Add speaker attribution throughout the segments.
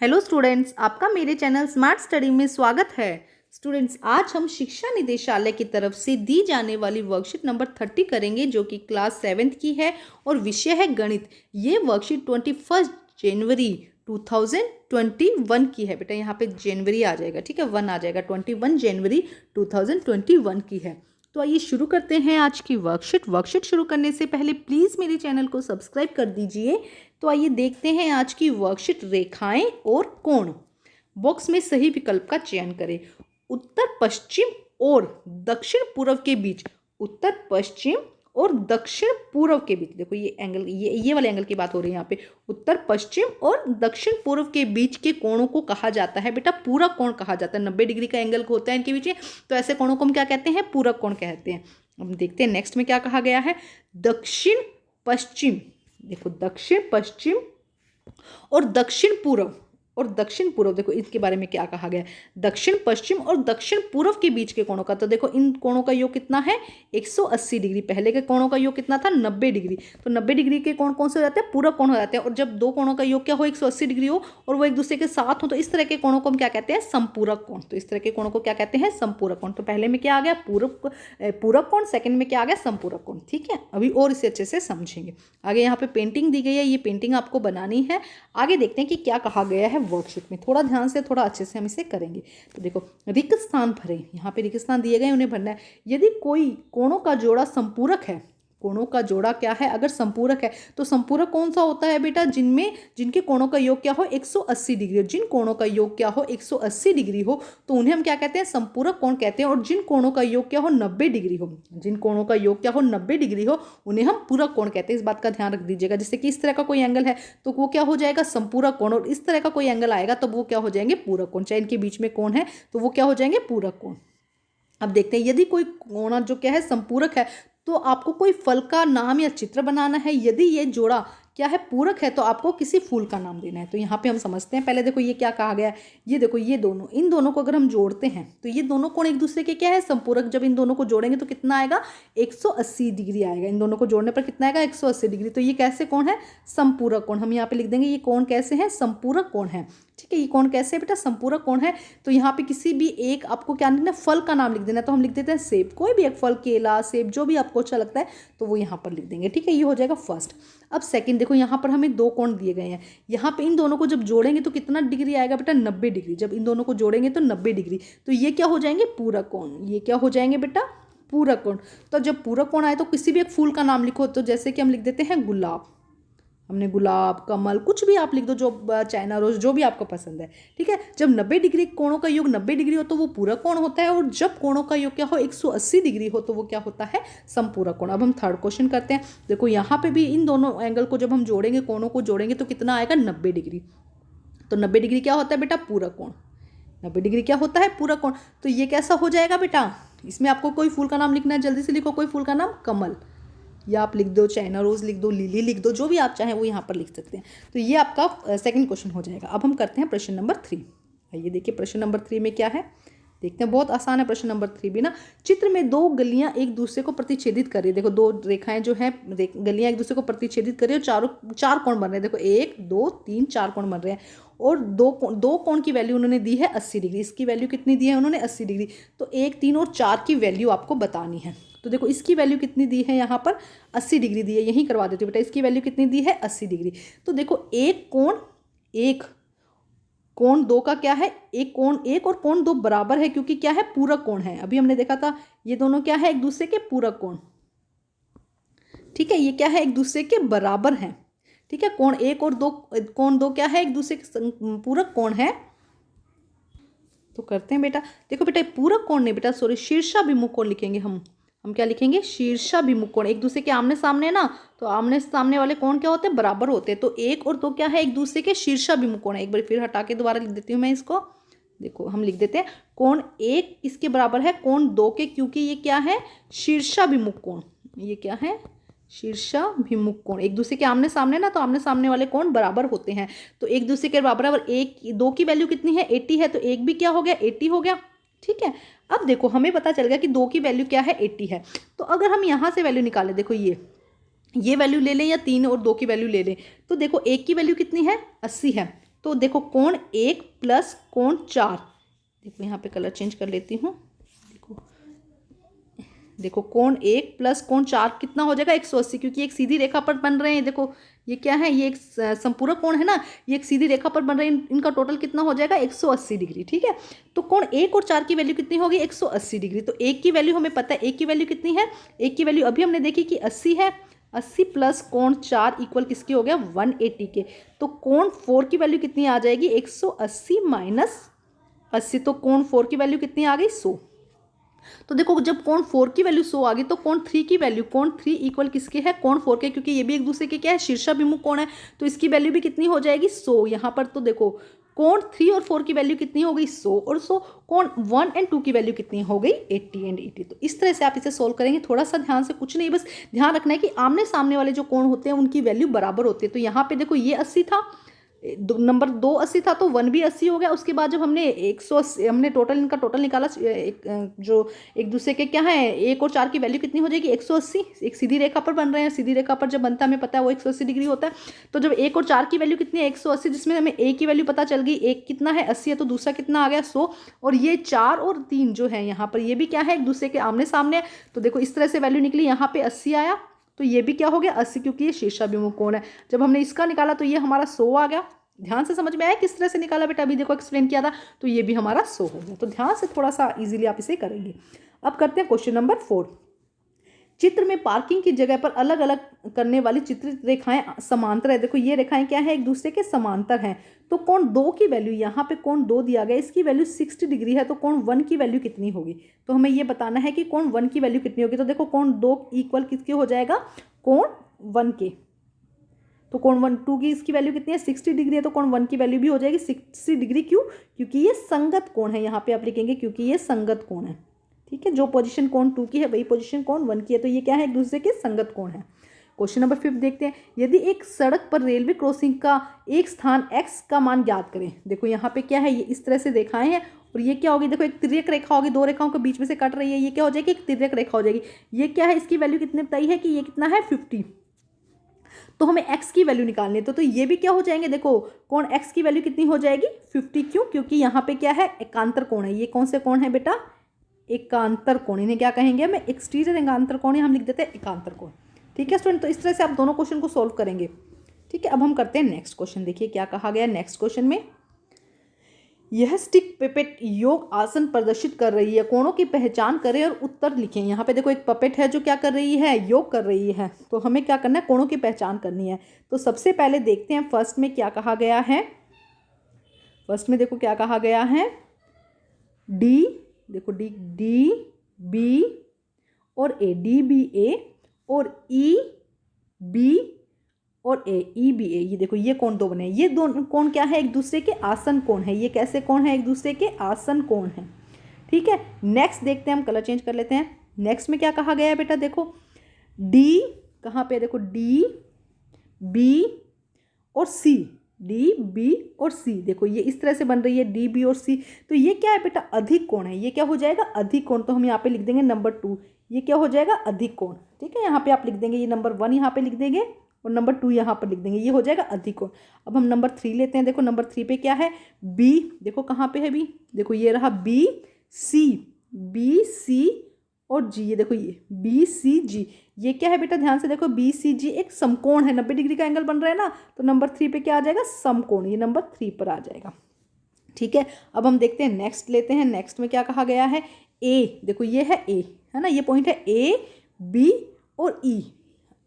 Speaker 1: Hello students, आपका मेरे channel smart study में स्वागत है। स्टूडेंट्स, आज हम शिक्षा निदेशालय की तरफ से दी जाने वाली वर्कशीट नंबर 30 करेंगे, जो कि क्लास 7th की है और विषय है गणित। ये वर्कशीट 21 जनवरी 2021 की है। बेटा यहाँ पे जनवरी आ जाएगा, ठीक है, 1 आ जाएगा, 21 जनवरी 2021 की है। तो आइए शुरू करते हैं आज की वर्कशीट शुरू करने से पहले प्लीज़ मेरे चैनल को सब्सक्राइब कर दीजिए। तो आइए देखते हैं आज की वर्कशीट रेखाएं और कोण। बॉक्स में सही विकल्प का चयन करें। उत्तर पश्चिम और दक्षिण पूर्व के बीच, उत्तर पश्चिम और दक्षिण पूर्व के बीच, देखो ये एंगल, ये वाले एंगल की बात हो रही है यहाँ पे। उत्तर पश्चिम और दक्षिण पूर्व के बीच के कोणों को कहा जाता है बेटा पूरक कोण कहा जाता है। 90 डिग्री का एंगल होता है इनके बीच में, तो ऐसे कोणों को हम क्या कहते हैं? पूरक कोण कहते हैं। अब देखते हैं नेक्स्ट में क्या कहा गया है। दक्षिण पश्चिम, देखो दक्षिण पश्चिम और दक्षिण पूर्व देखो इसके बारे में क्या कहा गया। दक्षिण पश्चिम और दक्षिण पूर्व के बीच के कोणों का, तो देखो इन कोणों का योग कितना है? 180 डिग्री। पहले के कोणों का योग कितना था? 90 डिग्री। तो 90 डिग्री के कोण कौन से हो जाते हैं? पूरक कोण हो जाते हैं। और जब दो कोणों का योग क्या हो, 180 डिग्री हो और वो एक दूसरे के साथ हो, तो इस तरह के कोणों को हम क्या कहते हैं? समपूरक कोण। तो इस तरह के कोणों को क्या कहते हैं? समपूरक कोण। तो पहले में क्या आ गया? पूरक कोण, सेकंड में क्या आ गया? समपूरक कोण। ठीक है, अभी और इसे अच्छे से समझेंगे। आगे यहाँ पे पेंटिंग दी गई है, ये पेंटिंग आपको बनानी है। आगे देखते हैं कि क्या कहा गया है वर्कशीट में। थोड़ा ध्यान से, थोड़ा अच्छे से हम इसे करेंगे। तो देखो, रिक्त स्थान भरें। यहाँ पे रिक्त स्थान दिए गए, उन्हें भरना है। यदि कोई कोणों का जोड़ा संपूरक है, कोणों का जोड़ा क्या है? अगर संपूरक है तो संपूरक कौन सा होता है बेटा? जिनके कोणों का योग क्या हो? 180 डिग्री हो। जिन कोणों का योग क्या हो? 180 डिग्री हो, तो उन्हें हम क्या कहते हैं? संपूरक कोण कहते हैं। और जिन कोणों का योग क्या हो? 90 डिग्री हो, जिन कोणों का योग क्या हो? 90 डिग्री हो, उन्हें हम पूरक कोण कहते हैं। इस बात का ध्यान रख दीजिएगा। जैसे कि इस तरह का कोई एंगल है तो वो क्या हो जाएगा? संपूरक कोण। और इस तरह का कोई एंगल आएगा तो वो क्या हो जाएंगे? पूरक कोण। चाहे इनके बीच में कोण है तो वो क्या हो जाएंगे? पूरक कोण। अब देखते हैं, यदि कोई कोण जो क्या है? संपूरक है, तो आपको कोई फल का नाम या चित्र बनाना है। यदि ये जोड़ा क्या है? पूरक है, तो आपको किसी फूल का नाम देना है। तो यहाँ पे हम समझते हैं। पहले देखो ये क्या कहा गया है। ये देखो, ये दोनों, इन दोनों को अगर हम जोड़ते हैं तो ये दोनों कोण एक दूसरे के क्या है? संपूरक। जब इन दोनों को जोड़ेंगे तो कितना आएगा? 180 डिग्री आएगा। इन दोनों को जोड़ने पर कितना आएगा? 180 डिग्री। तो ये कैसे कोण है? संपूरक कोण। हम यहाँ पे लिख देंगे ये कोण कैसे है? संपूरक कोण है। ठीक है, ये कोण कैसे है बेटा? संपूरक कोण है। तो यहाँ पे किसी भी एक आपको क्या लिखना है? फल का नाम लिख देना। तो हम लिख देते हैं सेब। कोई भी एक फल, केला, सेब, जो भी आपको अच्छा लगता है तो वो यहाँ पर लिख देंगे। ठीक है, ये हो जाएगा फर्स्ट। अब सेकंड देखो, यहाँ पर हमें दो कोण दिए गए हैं। यहाँ पे इन दोनों को जब जोड़ेंगे तो कितना डिग्री आएगा बेटा? 90 डिग्री। जब इन दोनों को जोड़ेंगे तो 90 डिग्री। तो ये क्या हो जाएंगे? पूरक कोण। ये क्या हो जाएंगे बेटा? पूरक कोण। तो जब पूरक कोण आए तो किसी भी एक फूल का नाम लिखो। तो जैसे कि हम लिख देते हैं गुलाब। हमने गुलाब, कमल, कुछ भी आप लिख दो, जो चाइना रोज, जो भी आपको पसंद है। ठीक है, जब 90 डिग्री कोणों का योग 90 डिग्री हो तो वो पूरक कोण होता है। और जब कोणों का योग क्या हो? 180 डिग्री हो तो वो क्या होता है? संपूरक कोण। अब हम थर्ड क्वेश्चन करते हैं। देखो यहाँ पे भी इन दोनों एंगल को जब हम जोड़ेंगे, कोणों को जोड़ेंगे तो कितना आएगा? 90 डिग्री। तो 90 डिग्री क्या होता है बेटा? पूरक कोण। 90 डिग्री क्या होता है? पूरक कोण। तो ये कैसा हो जाएगा बेटा? इसमें आपको कोई फूल का नाम लिखना है, जल्दी से लिखो। कोई फूल का नाम, कमल, या आप लिख दो चाइना रोज, लिख दो लिली, लिख दो, जो भी आप चाहें वो यहाँ पर लिख सकते हैं। तो ये आपका सेकंड क्वेश्चन हो जाएगा। अब हम करते हैं प्रश्न नंबर 3। आइए देखिए प्रश्न नंबर 3 में क्या है, देखते हैं। बहुत आसान है प्रश्न नंबर 3 भी ना। चित्र में दो गलियां एक दूसरे को प्रतिच्छेदित कर रही है। देखो दो रेखाएं जो है, गलियां एक दूसरे को प्रतिच्छेदित कर रही है और चार कोण बन रहे हैं। देखो 1 2 3 4 कोण बन रहे हैं। और दो कोण की वैल्यू उन्होंने दी है 80 डिग्री। इसकी वैल्यू कितनी दी है उन्होंने? 80 डिग्री। तो 1 3 और 4 की वैल्यू आपको बतानी है। तो देखो इसकी वैल्यू कितनी दी है यहाँ पर? 80 डिग्री दी है। यहीं करवा देती हूँ बेटा। इसकी वैल्यू कितनी दी है? 80 डिग्री। तो देखो एक कोण दो का क्या है? एक कोण एक और कोण दो बराबर है, क्योंकि क्या है? पूरक कोण है। अभी हमने देखा था ये दोनों क्या है? एक दूसरे के पूरक कोण। ठीक है, ये क्या है? एक दूसरे के बराबर हैं। ठीक है, कोण एक और कोण दो क्या है? एक दूसरे के पूरक कोण है। तो करते हैं बेटा। देखो बेटा, पूरक कोण नहीं बेटा, सॉरी, शीर्षाभिमुख कोण लिखेंगे हम क्या लिखेंगे? शीर्षाभिमुख कोण। एक दूसरे के आमने सामने ना, तो आमने सामने वाले कोण क्या होते हैं? बराबर होते हैं। तो एक और दो क्या है? एक दूसरे के शीर्षाभिमुख कोण है। एक बार फिर हटा के दोबारा लिख देती हूँ मैं इसको। देखो हम लिख देते हैं कोण एक इसके बराबर है कोण दो के, क्योंकि ये क्या है? शीर्षाभिमुख कोण। ये क्या है? शीर्षाभिमुख कोण। एक दूसरे के आमने सामने ना, तो आमने सामने वाले कोण बराबर होते हैं। तो एक दूसरे के बराबर है। और एक दो की वैल्यू कितनी है? 80 है। तो एक भी क्या हो गया? 80 हो गया। ठीक है, अब देखो हमें पता चल गया कि दो की वैल्यू क्या है? 80 है। तो अगर हम यहाँ से वैल्यू निकालें, देखो ये वैल्यू ले लें या 3 और 2 की वैल्यू ले लें, तो देखो एक की वैल्यू कितनी है? 80 है। तो देखो कोण 1 प्लस कोण 4, देखो यहाँ पे कलर चेंज कर लेती हूँ। देखो कोण 1 प्लस कोण 4 कितना हो जाएगा 180, क्योंकि एक सीधी रेखा पर बन रहे हैं। देखो ये क्या है, ये एक संपूरक कोण है ना, ये एक सीधी रेखा पर बन रहे हैं। इनका टोटल कितना हो जाएगा 180 डिग्री। ठीक है, तो कोण 1 और 4 की वैल्यू कितनी होगी 180 डिग्री। तो एक की वैल्यू हमें पता है, एक की वैल्यू कितनी है, एक की वैल्यू अभी हमने देखी कि 80 है। 80 प्लस कोण 4 इक्वल किसके हो गया 180 के। तो कोण 4 की वैल्यू कितनी आ जाएगी 180 माइनस 80, तो कोण 4 की वैल्यू कितनी आ गई 100। तो देखो जब कोण 4 की वैल्यू 100 आ गई तो कोण 3 की वैल्यू, कोण 3 इक्वल किसके है कोण 4 के, क्योंकि ये भी एक दूसरे के क्या है शीर्षाभिमुख कोण है, तो इसकी वैल्यू भी कितनी हो जाएगी 100 यहाँ पर। तो देखो कोण 3 और 4 की वैल्यू कितनी हो गई 100 और 100, कोण 1 और 2 की वैल्यू कितनी हो गई 80 और 80। तो इस तरह से आप इसे सोल्व करेंगे। थोड़ा सा ध्यान से, कुछ नहीं, बस ध्यान रखना है कि आमने सामने वाले जो कोण होते हैं उनकी वैल्यू बराबर होती है। तो यहाँ पे देखो ये 80 था, नंबर 2 80 था, तो 1 भी 80 हो गया। उसके बाद जब हमने 180 हमने टोटल इनका टोटल निकाला, जो एक दूसरे के क्या है 1 और 4 की वैल्यू कितनी हो जाएगी 180। एक सीधी रेखा पर बन रहे हैं, सीधी रेखा पर जब बनता है हमें पता है वो 180 डिग्री होता है। तो जब 1 और 4 की वैल्यू कितनी है 180, जिसमें हमें एक की वैल्यू पता चल गई, एक कितना है 80 है, तो दूसरा कितना आ गया 100। और ये 4 और 3 जो है यहाँ पर ये भी क्या है एक दूसरे के आमने सामने है। तो देखो इस तरह से वैल्यू निकली, यहाँ पे 80 आया, तो ये भी क्या हो गया 80, क्योंकि ये शीर्षाभिमुख कोण है। जब हमने इसका निकाला तो ये हमारा 100 आ गया। ध्यान से समझ में आया किस तरह से निकाला बेटा, अभी देखो एक्सप्लेन किया था। तो ये भी हमारा 100 हो गया। तो ध्यान से थोड़ा सा इजीली आप इसे करेंगे। अब करते हैं क्वेश्चन नंबर 4। चित्र में पार्किंग की जगह पर अलग अलग करने वाली चित्रित रेखाएं समांतर है। देखो ये रेखाएं क्या है एक दूसरे के समांतर हैं। तो कोण 2 की वैल्यू, यहाँ पे कोण 2 दिया गया, इसकी वैल्यू 60 डिग्री है, तो कोण 1 की वैल्यू कितनी होगी। तो हमें ये बताना है कि कोण 1 की वैल्यू कितनी होगी। तो देखो कोण 2 इक्वल किसके हो जाएगा कोण 1 के। तो कोण 1 2 की इसकी वैल्यू कितनी है 60 डिग्री है, तो कोण 1 की वैल्यू भी हो जाएगी 60 डिग्री। क्यों, क्योंकि ये संगत कोण है। यहाँ पे आप लिखेंगे क्योंकि ये संगत कोण है। ठीक है, जो पोजीशन कोण 2 की है वही पोजीशन कोण 1 की है, तो ये क्या है एक दूसरे के संगत कोण है। क्वेश्चन नंबर 5 देखते हैं। यदि एक सड़क पर रेलवे क्रॉसिंग का एक स्थान x का मान ज्ञात करें। देखो यहाँ पे क्या है, ये इस तरह से दिखाए हैं, और ये क्या होगी देखो एक तिर्यक रेखा होगी, दो रेखाओं के बीच में से कट रही है, ये क्या हो जाएगी एक तिर्यक रेखा हो जाएगी। ये क्या है इसकी वैल्यू कितनी बताई है कि ये कितना है 50। तो हमें x की वैल्यू निकालनी है। तो ये भी क्या हो जाएंगे, देखो कोण x की वैल्यू कितनी हो जाएगी 50। क्यों, क्योंकि यहाँ पे क्या है एकांतर कोण है। ये कौन से कोण है बेटा एकांतर कोण। इन्हें क्या कहेंगे हमें एक्सटीरियर एकांतर कोण, हम लिख देते हैं एकांतर कोण। ठीक है स्टूडेंट, तो इस तरह से आप दोनों क्वेश्चन को सोल्व करेंगे। ठीक है, अब हम करते हैं नेक्स्ट क्वेश्चन। देखिए क्या कहा गया नेक्स्ट क्वेश्चन में, यह स्टिक पपेट योग आसन प्रदर्शित कर रही है, कोणों की पहचान करें और उत्तर लिखें। यहाँ पे देखो एक पपेट है जो क्या कर रही है योग कर रही है, तो हमें क्या करना है कोणों की पहचान करनी है। तो सबसे पहले देखते हैं फर्स्ट में क्या कहा गया है। फर्स्ट में देखो क्या कहा गया है डी, देखो डी डी बी और ए, डी बी ए और ई बी और ए, ई बी ए। ये देखो ये कोण दो बने, ये दोनों कोण क्या है एक दूसरे के आसन कोण है। ये कैसे कोण है एक दूसरे के आसन कोण है। ठीक है, नेक्स्ट देखते हैं, हम कलर चेंज कर लेते हैं। नेक्स्ट में क्या कहा गया है बेटा, देखो डी कहाँ पे, देखो डी बी और सी, डी बी और सी, देखो ये इस तरह से बन रही है डी बी और सी। तो ये क्या है बेटा अधिक कोण है। ये क्या हो जाएगा अधिक कोण। तो हम यहाँ पे लिख देंगे नंबर 2, ये क्या हो जाएगा अधिक कोण। ठीक है, यहाँ पे आप लिख देंगे, ये नंबर 1 यहाँ पे लिख देंगे और नंबर 2 यहाँ पर लिख देंगे, ये हो जाएगा अधिक कोण। अब हम नंबर 3 लेते हैं। देखो नंबर 3 पे क्या है बी, देखो कहाँ पे है बी, देखो ये रहा बी सी और जी। ये देखो ये बी सी जी, ये क्या है बेटा ध्यान से देखो बी सी जी एक समकोण है, 90 डिग्री का एंगल बन रहा है ना। तो नंबर 3 पे क्या आ जाएगा समकोण, ये नंबर 3 पर आ जाएगा। ठीक है, अब हम देखते हैं नेक्स्ट लेते हैं। नेक्स्ट में क्या कहा गया है ए, देखो ये है ए है ना, ये पॉइंट है ए बी और ई।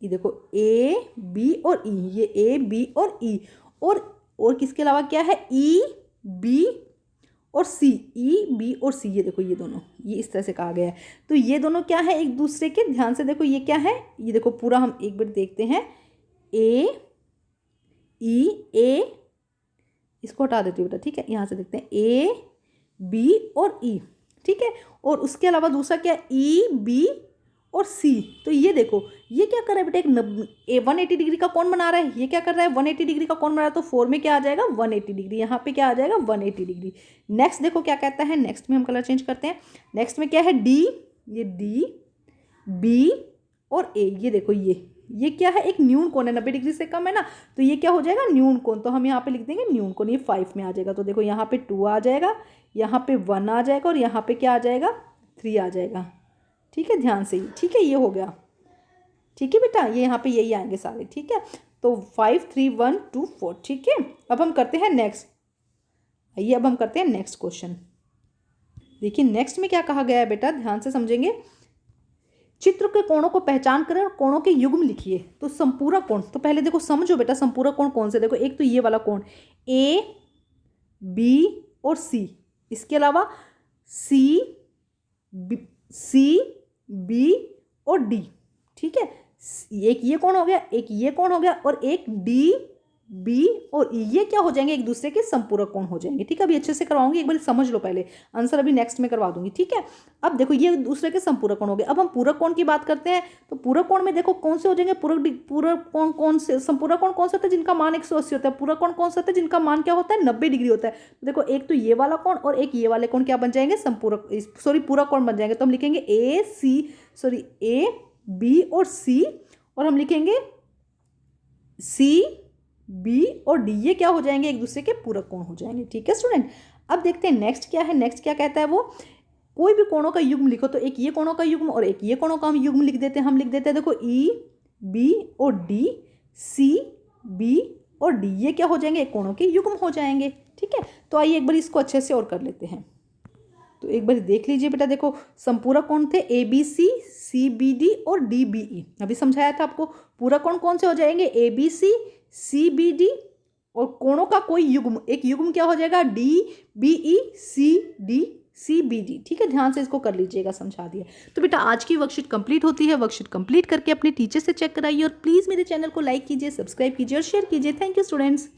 Speaker 1: ये देखो ए बी और ई, ये ए बी और ई और किसके अलावा क्या है ई बी और सी, ई बी और सी। ये देखो ये दोनों, ये इस तरह से कहा गया है। तो ये दोनों क्या है एक दूसरे के, ध्यान से देखो ये क्या है, ये देखो पूरा हम एक बार देखते हैं ए ई ए, इसको हटा देती हूँ बेटा। ठीक है, यहाँ से देखते हैं ए बी और ई। ठीक है, और उसके अलावा दूसरा क्या ई बी और सी। तो ये देखो ये क्या कर रहा है बेटा एक 180 डिग्री का कोण बना रहा है। ये क्या कर रहा है 180 डिग्री का कोण बना रहा है। तो 4 में क्या आ जाएगा 180 डिग्री, यहाँ पे क्या आ जाएगा 180 डिग्री। नेक्स्ट देखो क्या कहता है, नेक्स्ट में हम कलर चेंज करते हैं। नेक्स्ट में क्या है डी, ये डी बी और ए। ये देखो ये क्या है, एक न्यून कोण है, 90 डिग्री से कम है ना, तो ये क्या हो जाएगा, न्यून कोण। तो हम यहाँ पे लिख देंगे न्यून कोण, ये 5 में आ जाएगा। तो देखो यहाँ पे 2 आ जाएगा, यहाँ पे 1 आ जाएगा और यहाँ पे क्या आ जाएगा, 3 आ जाएगा। ठीक है, ध्यान से ही। ठीक है, ये हो गया। ठीक है बेटा, ये यहाँ पे यही आएंगे सारे। ठीक है, तो 5 3 1 2 4। ठीक है, अब हम करते हैं नेक्स्ट। आइए अब हम करते हैं नेक्स्ट क्वेश्चन। देखिए नेक्स्ट में क्या कहा गया है बेटा, ध्यान से समझेंगे। चित्र के कोणों को पहचान करें और कोणों के युग्म लिखिए। तो संपूरक कोण, तो पहले देखो समझो बेटा, संपूरक कोण कौन से। देखो एक तो ये वाला कोण ए बी और सी, इसके अलावा सी बी और डी। ठीक है, एक ये कोण हो गया, एक ये कोण हो गया और एक डी बी और ई, ये क्या हो जाएंगे, एक दूसरे के संपूरक कोण हो जाएंगे। ठीक है, अभी अच्छे से करवाऊंगी, एक बार समझ लो पहले, आंसर अभी नेक्स्ट में करवा दूंगी। ठीक है, अब देखो ये दूसरे के संपूरक कोण हो गए। अब हम पूरक कोण की बात करते हैं। तो पूरक कोण में देखो कौन से हो जाएंगे, पूरक कोण कौन से, संपूरक कोण कौन सा होता है जिनका मान 180 होता है, पूरक कोण कौन सा होता है जिनका मान क्या होता है, 90 डिग्री होता है। तो देखो एक तो ये वाला कोण और एक ये वाले कोण क्या बन जाएंगे, पूरक कोण बन जाएंगे। तो हम लिखेंगे ए बी और सी, और हम लिखेंगे सी बी और डी, ये क्या हो जाएंगे, एक दूसरे के पूरक कोण हो जाएंगे। ठीक है स्टूडेंट, अब देखते हैं नेक्स्ट क्या है। नेक्स्ट क्या कहता है वो, कोई भी कोणों का युग्म लिखो। तो एक ये कोणों का युग्म और एक ये कोणों का हम युग्म लिख देते हैं। हम लिख देते हैं देखो ई बी और डी, सी बी और डी, ये क्या हो जाएंगे, एक कोणों के युग्म हो जाएंगे। ठीक है, तो आइए एक बार इसको अच्छे से और कर लेते हैं। तो एक बार देख लीजिए बेटा, देखो संपूरक कोण थे A B C B D और डी बी ई, अभी समझाया था आपको। पूरक कोण कौन से हो जाएंगे, A B C B D, और कोणों का कोई युग्म, एक युग्म क्या हो जाएगा, D B E C D C B D. ठीक है, ध्यान से इसको कर लीजिएगा, समझा दिया। तो बेटा आज की वर्कशीट कंप्लीट होती है। वर्कशीट कंप्लीट करके अपने टीचर से चेक कराइए और प्लीज़ मेरे चैनल को लाइक कीजिए, सब्सक्राइब कीजिए और शेयर कीजिए। Thank you students.